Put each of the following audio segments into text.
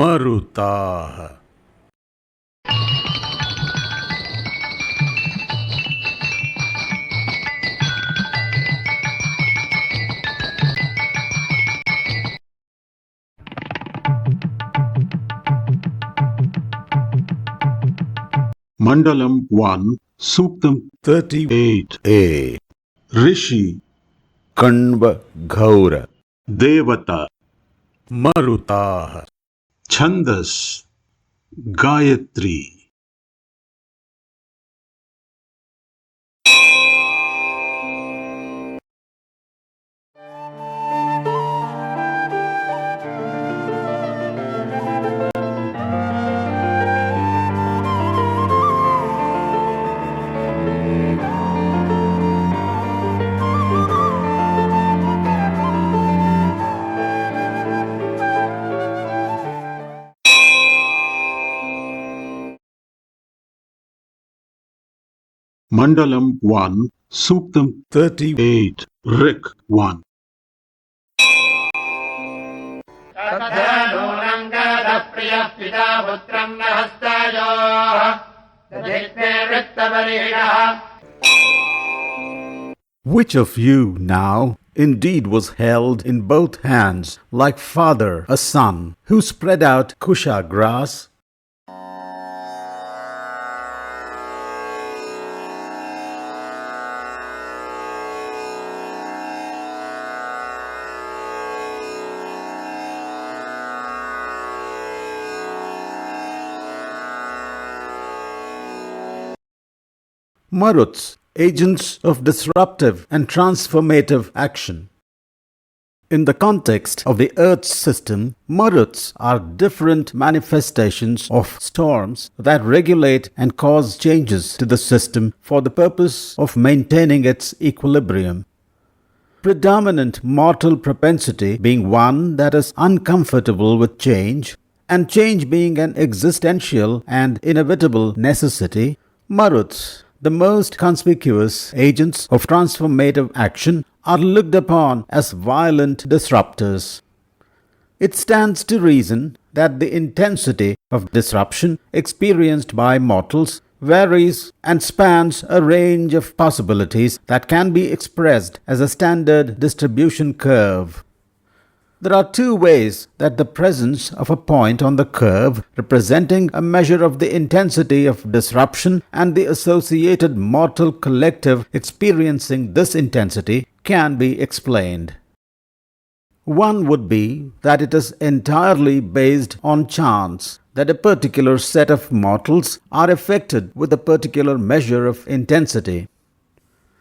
Marutaah. Mandalam 1, Suktam 38A. Rishi, Kanva Ghaura. Devata, Marutaah. Chandas, Gayatri. Mandalam 1, Suktam 38, Rik 1. Which of you now indeed was held in both hands like father a son, who spread out kusha grass? Maruts, agents of disruptive and transformative action. In the context of the Earth's system, Maruts are different manifestations of storms that regulate and cause changes to the system for the purpose of maintaining its equilibrium. Predominant mortal propensity being one that is uncomfortable with change, and change being an existential and inevitable necessity, Maruts, the most conspicuous agents of transformative action, are looked upon as violent disruptors. It stands to reason that the intensity of disruption experienced by mortals varies and spans a range of possibilities that can be expressed as a standard distribution curve. There are two ways that the presence of a point on the curve representing a measure of the intensity of disruption and the associated mortal collective experiencing this intensity can be explained. One would be that it is entirely based on chance that a particular set of mortals are affected with a particular measure of intensity.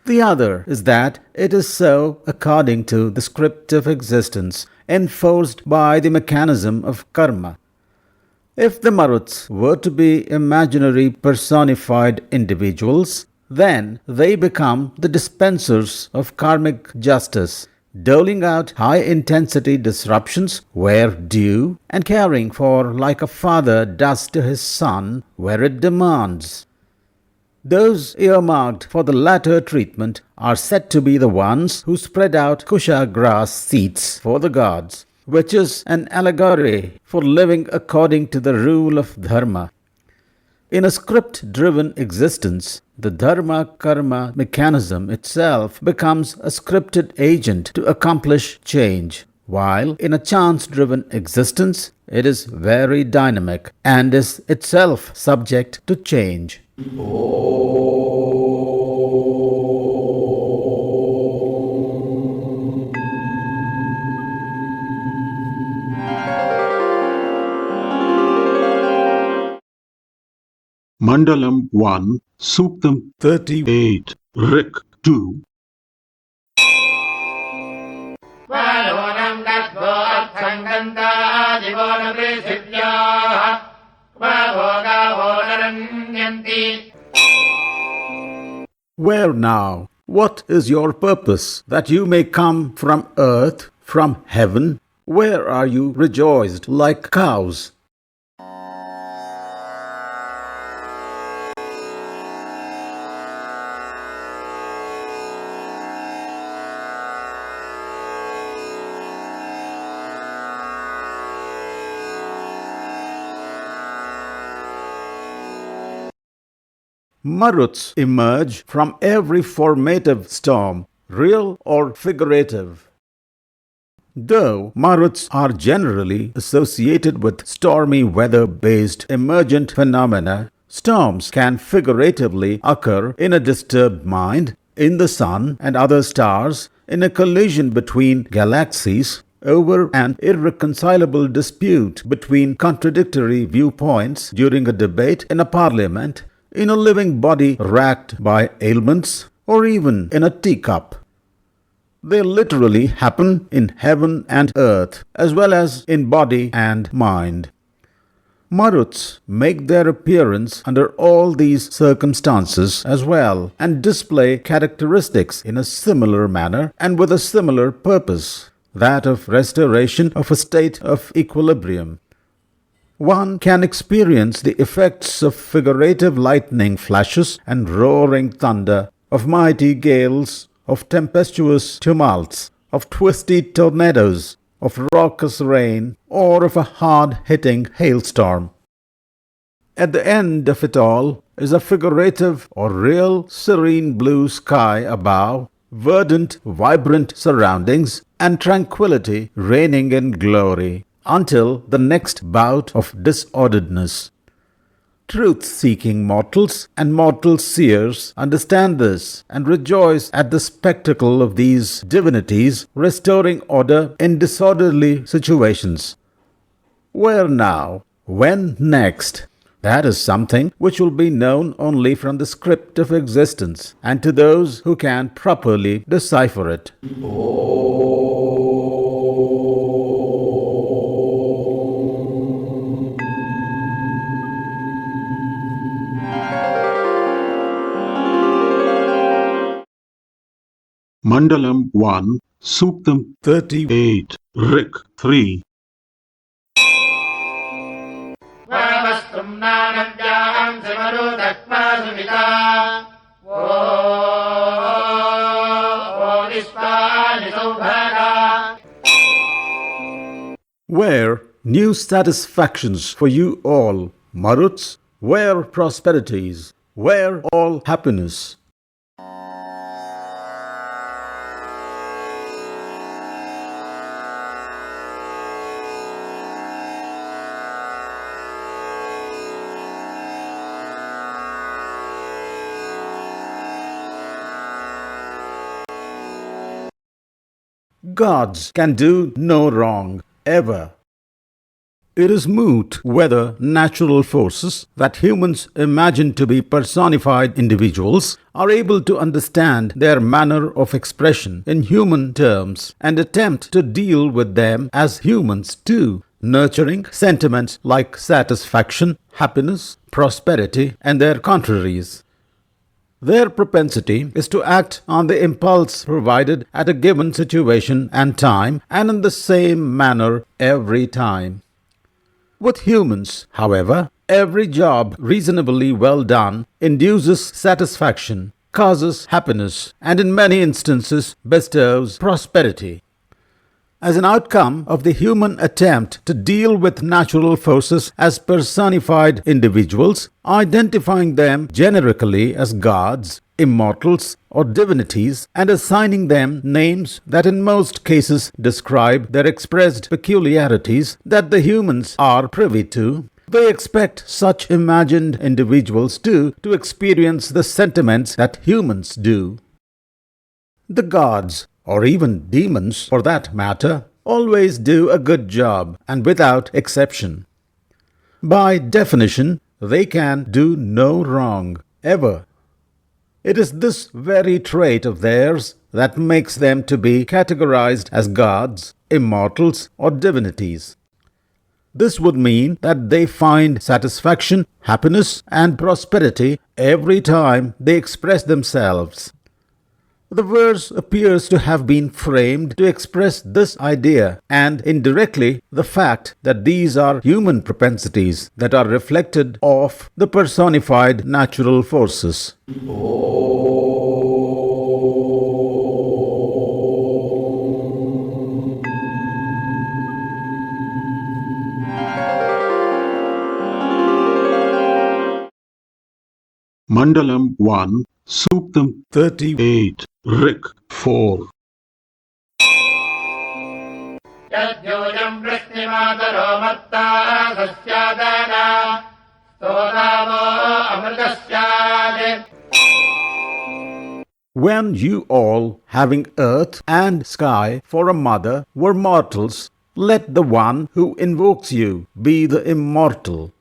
The other is that it is so according to the script of existence enforced by the mechanism of karma. If the Maruts were to be imaginary personified individuals, then they become the dispensers of karmic justice, doling out high-intensity disruptions where due and caring for like a father does to his son where it demands. Those earmarked for the latter treatment are said to be the ones who spread out kusha grass seeds for the gods, which is an allegory for living according to the rule of dharma. In a script-driven existence, the dharma-karma mechanism itself becomes a scripted agent to accomplish change, while in a chance-driven existence, it is very dynamic and is itself subject to change. Mandalam 1, Suktam 38, Rik 2. Where now? What is your purpose? That you may come from earth, from heaven? Where are you rejoiced like cows? Maruts emerge from every formative storm, real or figurative. Though Maruts are generally associated with stormy weather-based emergent phenomena, storms can figuratively occur in a disturbed mind, in the sun and other stars, in a collision between galaxies, over an irreconcilable dispute between contradictory viewpoints during a debate in a parliament, in a living body racked by ailments, or even in a teacup. They literally happen in heaven and earth, as well as in body and mind. Maruts make their appearance under all these circumstances as well, and display characteristics in a similar manner and with a similar purpose, that of restoration of a state of equilibrium. One can experience the effects of figurative lightning flashes and roaring thunder, of mighty gales, of tempestuous tumults, of twisty tornadoes, of raucous rain, or of a hard-hitting hailstorm. At the end of it all is a figurative or real serene blue sky above, verdant, vibrant surroundings, and tranquility reigning in glory, until the next bout of disorderedness. Truth-seeking mortals and mortal seers understand this and rejoice at the spectacle of these divinities restoring order in disorderly situations. Where now? When next? That is something which will be known only from the script of existence and to those who can properly decipher it. Mandalam 1, Suktam 38, Rik 3. Where new satisfactions for you all, Maruts, where prosperities, where all happiness. Gods can do no wrong, ever. It is moot whether natural forces that humans imagine to be personified individuals are able to understand their manner of expression in human terms and attempt to deal with them as humans do, nurturing sentiments like satisfaction, happiness, prosperity, and their contraries. Their propensity is to act on the impulse provided at a given situation and time and in the same manner every time. With humans, however, every job reasonably well done induces satisfaction, causes happiness, and in many instances bestows prosperity. As an outcome of the human attempt to deal with natural forces as personified individuals, identifying them generically as gods, immortals, or divinities, and assigning them names that in most cases describe their expressed peculiarities that the humans are privy to, they expect such imagined individuals too to experience the sentiments that humans do. The gods, or even demons for that matter, always do a good job and without exception. By definition, they can do no wrong, ever. It is this very trait of theirs that makes them to be categorized as gods, immortals, or divinities. This would mean that they find satisfaction, happiness, and prosperity every time they express themselves. The verse appears to have been framed to express this idea and indirectly the fact that these are human propensities that are reflected off the personified natural forces. Mandalam 1, Suktam 38, Rik 4. यद्योऽयम् वृष्णिमातरो Matta सस्यादान स्तोतावो अमृतस्यात्. When you all, having earth and sky for a mother, were mortals, let the one who invokes you be the immortal.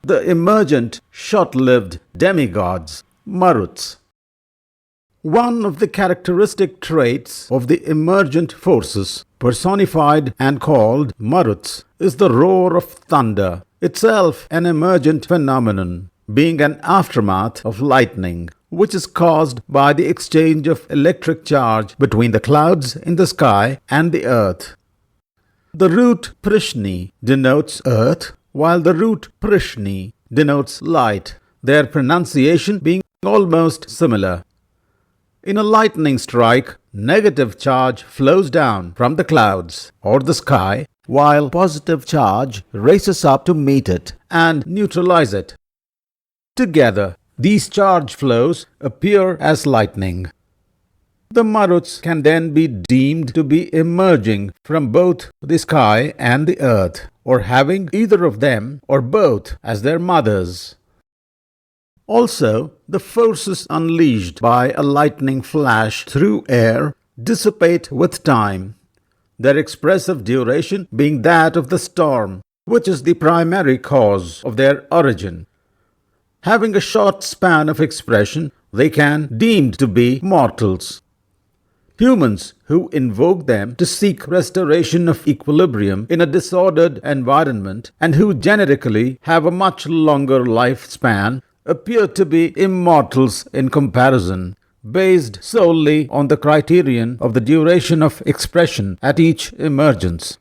The emergent, short-lived demigods, Maruts. One of the characteristic traits of the emergent forces, personified and called Maruts, is the roar of thunder, itself an emergent phenomenon, being an aftermath of lightning, which is caused by the exchange of electric charge between the clouds in the sky and the earth. The root Prishni denotes earth, while the root Prishni denotes light, their pronunciation being almost similar. In a lightning strike, negative charge flows down from the clouds or the sky, while positive charge races up to meet it and neutralize it. Together, these charge flows appear as lightning. The Maruts can then be deemed to be emerging from both the sky and the earth, or having either of them or both as their mothers. Also, the forces unleashed by a lightning flash through air dissipate with time, their expressive duration being that of the storm, which is the primary cause of their origin. Having a short span of expression, they can be deemed to be mortals. Humans who invoke them to seek restoration of equilibrium in a disordered environment and who generically have a much longer lifespan appear to be immortals in comparison, based solely on the criterion of the duration of expression at each emergence.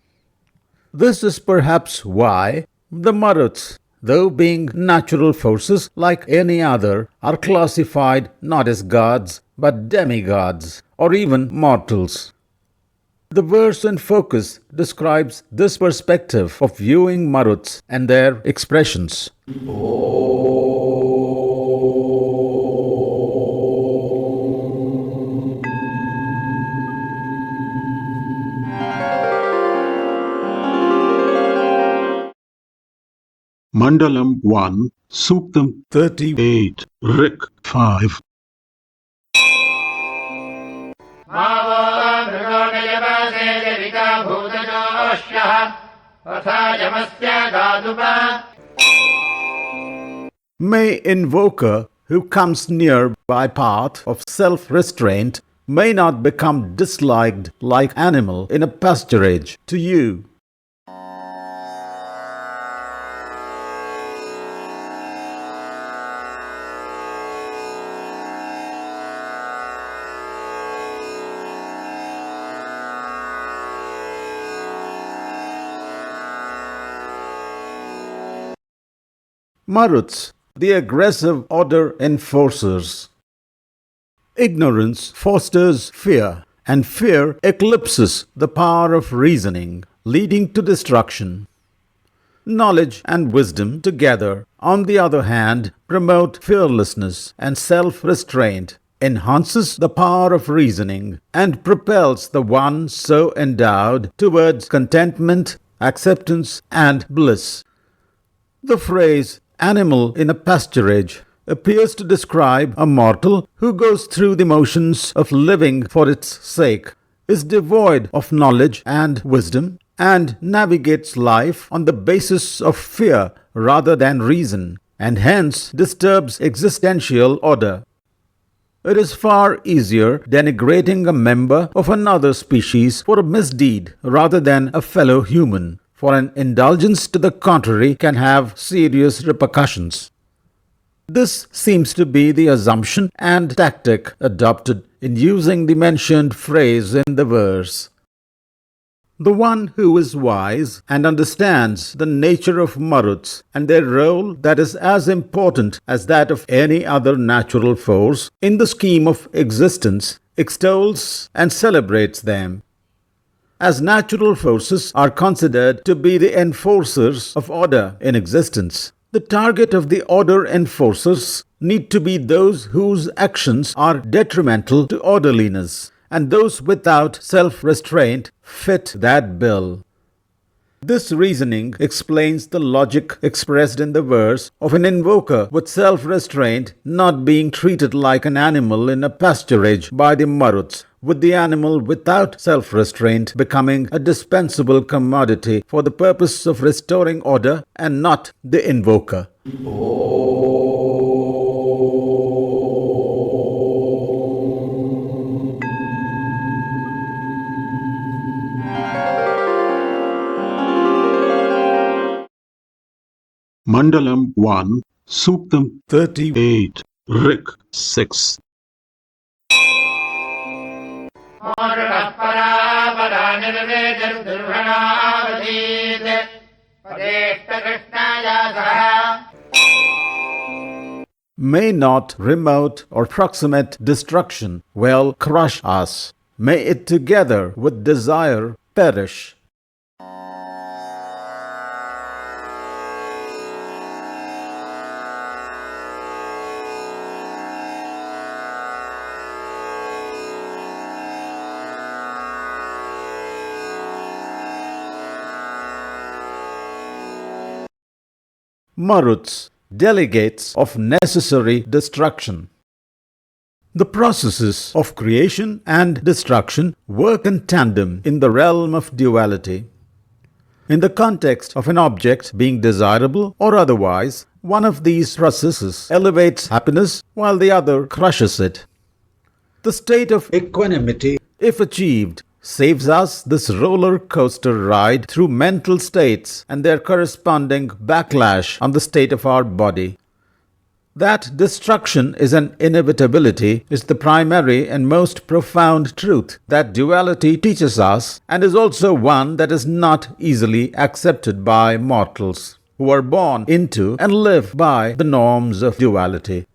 This is perhaps why the Maruts, though being natural forces like any other, are classified not as gods but demigods or even mortals. The verse in focus describes this perspective of viewing Maruts and their expressions. Mandalam 1, Suktam 38, Rik 5. May invoker who comes near by path of self-restraint may not become disliked like animal in a pasturage to you. Maruts, the aggressive order enforcers. Ignorance fosters fear, and fear eclipses the power of reasoning, leading to destruction. Knowledge and wisdom together, on the other hand, promote fearlessness and self-restraint, enhances the power of reasoning, and propels the one so endowed towards contentment, acceptance, and bliss. The phrase animal in a pasturage appears to describe a mortal who goes through the motions of living for its sake, is devoid of knowledge and wisdom, and navigates life on the basis of fear rather than reason, and hence disturbs existential order. It is far easier denigrating a member of another species for a misdeed rather than a fellow human, for an indulgence to the contrary can have serious repercussions. This seems to be the assumption and tactic adopted in using the mentioned phrase in the verse. The one who is wise and understands the nature of Maruts and their role that is as important as that of any other natural force in the scheme of existence extols and celebrates them. As natural forces are considered to be the enforcers of order in existence, the target of the order enforcers need to be those whose actions are detrimental to orderliness, and those without self-restraint fit that bill. This reasoning explains the logic expressed in the verse of an invoker with self-restraint not being treated like an animal in a pasturage by the Maruts, with the animal without self-restraint becoming a dispensable commodity for the purpose of restoring order and not the invoker. Mandalam 1, Suktam 38, Rik 6. May not remote or proximate destruction well crush us. May it together with desire perish. Maruts, delegates of necessary destruction. The processes of creation and destruction work in tandem in the realm of duality. In the context of an object being desirable or otherwise, one of these processes elevates happiness while the other crushes it. The state of equanimity, if achieved, saves us this roller coaster ride through mental states and their corresponding backlash on the state of our body. That destruction is an inevitability is the primary and most profound truth that duality teaches us, and is also one that is not easily accepted by mortals who are born into and live by the norms of duality.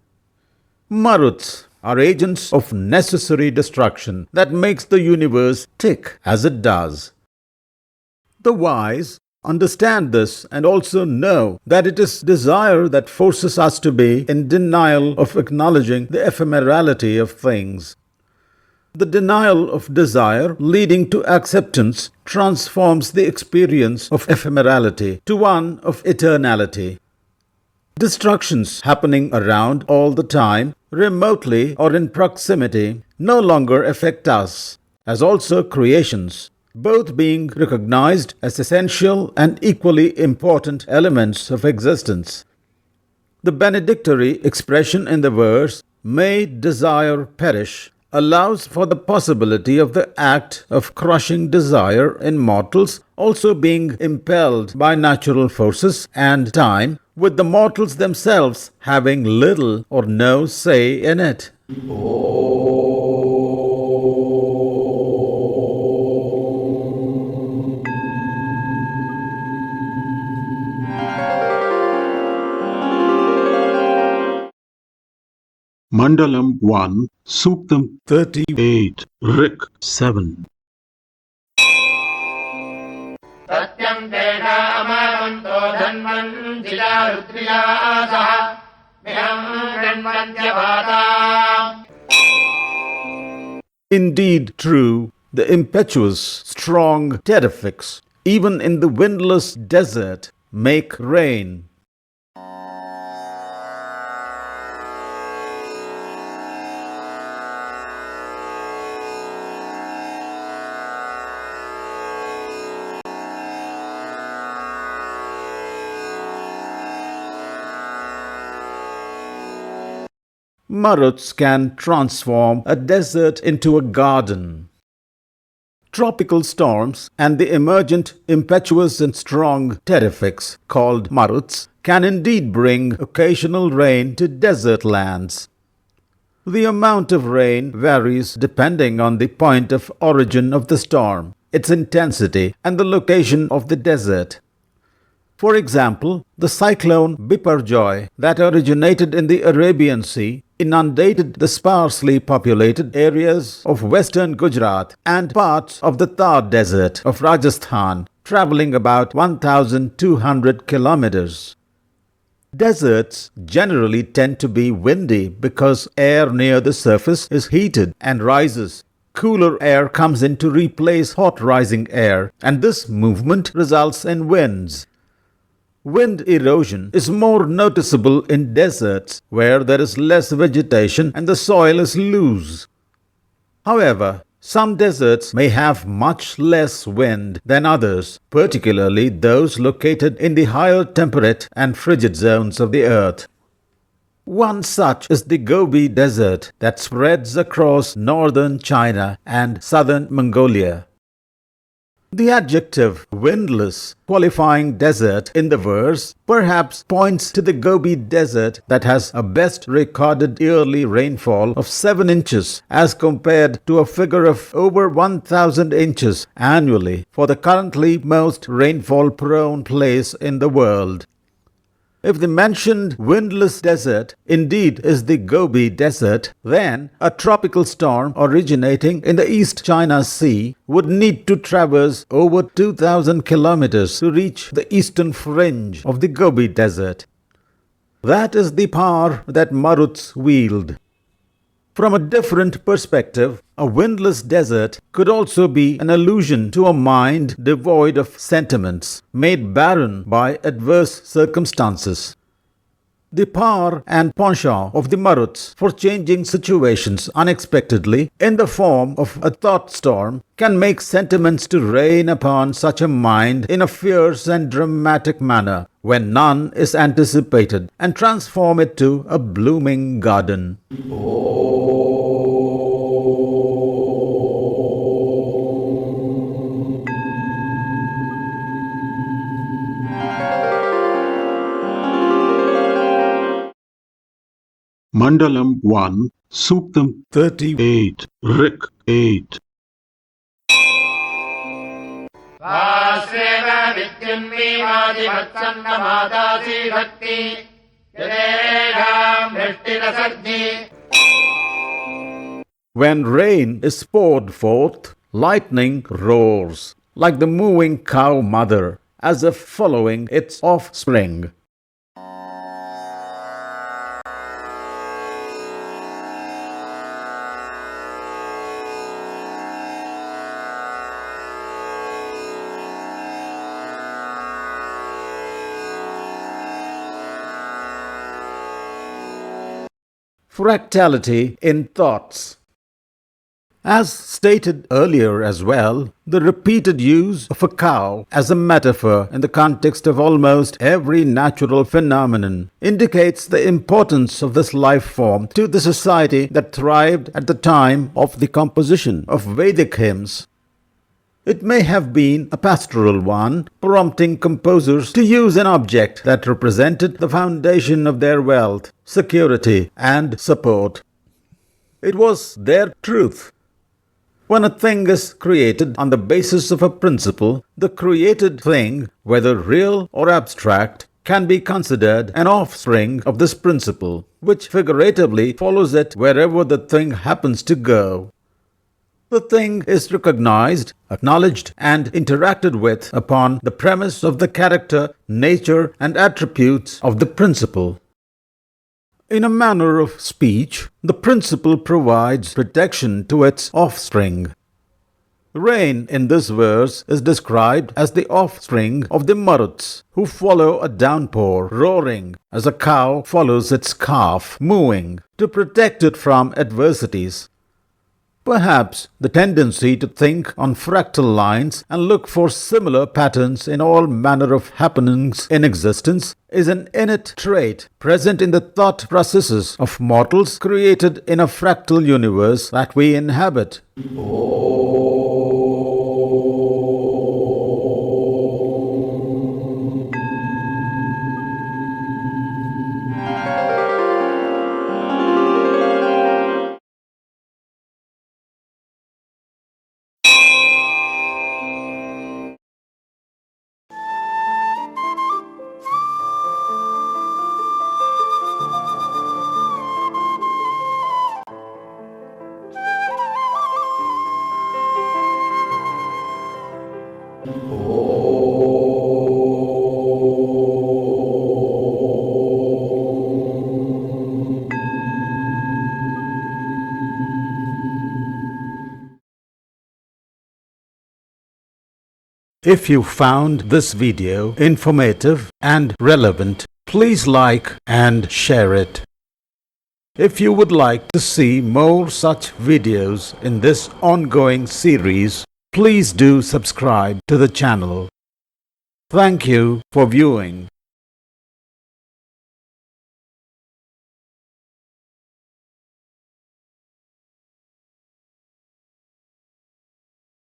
Maruts are agents of necessary destruction that makes the universe tick as it does. The wise understand this and also know that it is desire that forces us to be in denial of acknowledging the ephemerality of things. The denial of desire leading to acceptance transforms the experience of ephemerality to one of eternality. Destructions happening around all the time, remotely or in proximity, no longer affect us, as also creations, both being recognized as essential and equally important elements of existence. The benedictory expression in the verse, "May desire perish," allows for the possibility of the act of crushing desire in mortals also being impelled by natural forces and time, with the mortals themselves having little or no say in it. Mandalam 1, Suktam 38, Rik 7. Satyam tena amaranto dhanvan jilarutriya miham dhanvantyavata. Indeed true, the impetuous, strong terrifics, even in the windless desert, make rain. Maruts can transform a desert into a garden. Tropical storms and the emergent, impetuous and strong terrifics called Maruts can indeed bring occasional rain to desert lands. The amount of rain varies depending on the point of origin of the storm. its intensity, and the location of the desert. For example, the cyclone Biparjoy that originated in the Arabian Sea inundated the sparsely populated areas of western Gujarat and parts of the Thar Desert of Rajasthan, traveling about 1,200 kilometers. Deserts generally tend to be windy because air near the surface is heated and rises. Cooler air comes in to replace hot rising air, and this movement results in winds. Wind erosion is more noticeable in deserts where there is less vegetation and the soil is loose. However, some deserts may have much less wind than others, particularly those located in the higher temperate and frigid zones of the earth. One such is the Gobi Desert that spreads across northern China and southern Mongolia. The adjective windless, qualifying desert in the verse, perhaps points to the Gobi Desert that has a best recorded yearly rainfall of 7 inches as compared to a figure of over 1,000 inches annually for the currently most rainfall-prone place in the world. If the mentioned windless desert indeed is the Gobi Desert, then a tropical storm originating in the East China Sea would need to traverse over 2,000 kilometers to reach the eastern fringe of the Gobi Desert. That is the power that Maruts wield. From a different perspective, a windless desert could also be an allusion to a mind devoid of sentiments, made barren by adverse circumstances. The power and penchant of the Maruts for changing situations unexpectedly in the form of a thought storm can make sentiments to rain upon such a mind in a fierce and dramatic manner when none is anticipated and transform it to a blooming garden. Mandalam 1, Suktam 38, Rik 8. वास्वेव विद्युन्मीवादिवत्सन्नमादासी भक्ति यदेषाम् वृष्टिरसर्जि. When rain is poured forth, lightning roars, like the mooing cow mother, as if following its offspring. Fractality in thoughts. As stated earlier as well, the repeated use of a cow as a metaphor in the context of almost every natural phenomenon indicates the importance of this life form to the society that thrived at the time of the composition of Vedic hymns. It may have been a pastoral one, prompting composers to use an object that represented the foundation of their wealth, security, and support. It was their truth. When a thing is created on the basis of a principle, the created thing, whether real or abstract, can be considered an offspring of this principle, which figuratively follows it wherever the thing happens to go. The thing is recognized, acknowledged, and interacted with upon the premise of the character, nature, and attributes of the principle. In a manner of speech, the principle provides protection to its offspring. Rain in this verse is described as the offspring of the Maruts, who follow a downpour roaring as a cow follows its calf mooing to protect it from adversities. Perhaps the tendency to think on fractal lines and look for similar patterns in all manner of happenings in existence is an innate trait present in the thought processes of mortals created in a fractal universe that we inhabit. If you found this video informative and relevant, please like and share it. If you would like to see more such videos in this ongoing series, please do subscribe to the channel. Thank you for viewing.